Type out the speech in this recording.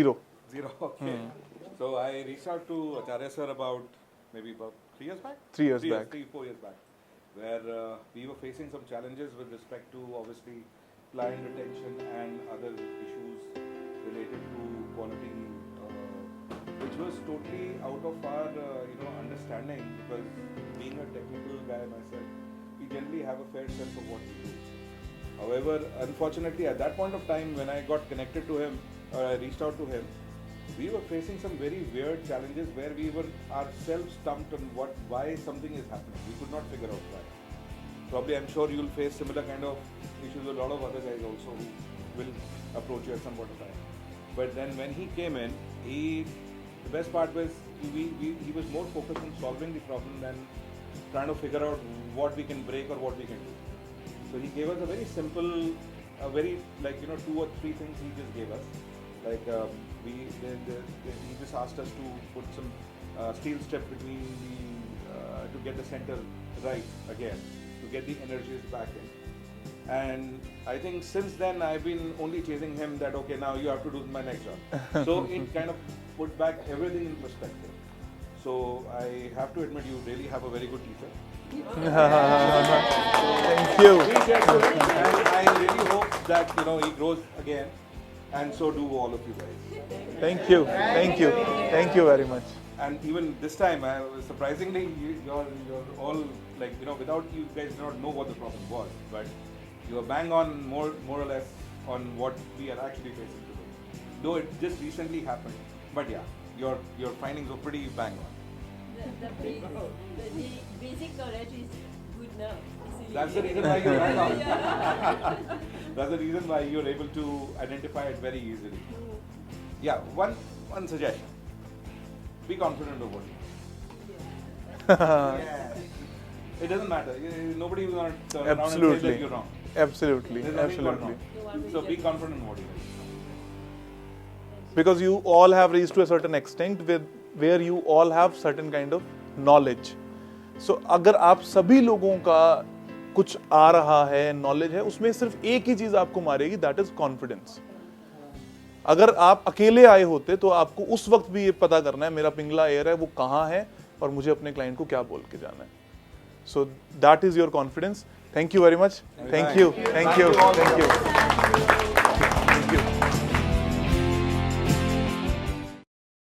Zero. Zero. Okay. So I reached out to Acharya sir about 3 years back. 3 years back. 4 years back, where we were facing some challenges with respect to obviously client retention and other issues related to quality, which was totally out of our understanding, because being a technical guy myself, we generally have a fair sense of what we do. However, unfortunately, at that point of time, when I got connected to him, or I reached out to him, we were facing some very weird challenges where we were ourselves stumped on why something is happening. We could not figure out why. Probably, I'm sure you'll face similar kind of issues with a lot of other guys also who will approach you at some point of time. But then when he came in, the best part was he was more focused on solving the problem than trying to figure out what we can break or what we can do. So he gave us a very simple, very 2 or 3 things he just gave us. Like he just asked us to put some steel strip between to get the center right again, to get the energies back in. And I think since then I've been only chasing him that okay, now you have to do my next job. So it kind of put back everything in perspective. So I have to admit, you really have a very good teacher. Thank you. And I really hope that he grows again, and so do all of you guys. Thank you. Thank you. Thank you very much. And even this time, surprisingly, you're all without you guys do not know what the problem was, but you are bang on more or less on what we are actually facing today. Though it just recently happened, but yeah, your findings were pretty bang on. The basic knowledge is good now. That's the reason why you're bang on. That's the reason why you're able to identify it very easily. Yeah, one suggestion. Be confident of what you do. It doesn't matter. Nobody is going to turn around and say that you're wrong. Absolutely. There's nothing going Absolutely. wrong. So be confident in what you do. Because you all have reached to a certain extent where you all have certain kind of knowledge. So अगर आप सभी लोगों का कुछ आ रहा है, knowledge है, उसमें सिर्फ एक ही चीज आपको मारेगी, दैट इज कॉन्फिडेंस. अगर आप अकेले आए होते तो आपको उस वक्त भी ये पता करना है मेरा पिंगला एयर है वो कहाँ है और मुझे अपने क्लाइंट को क्या बोल के जाना है. So that is your confidence. Thank you very much. Thank you. Thank you. Thank you. Thank you.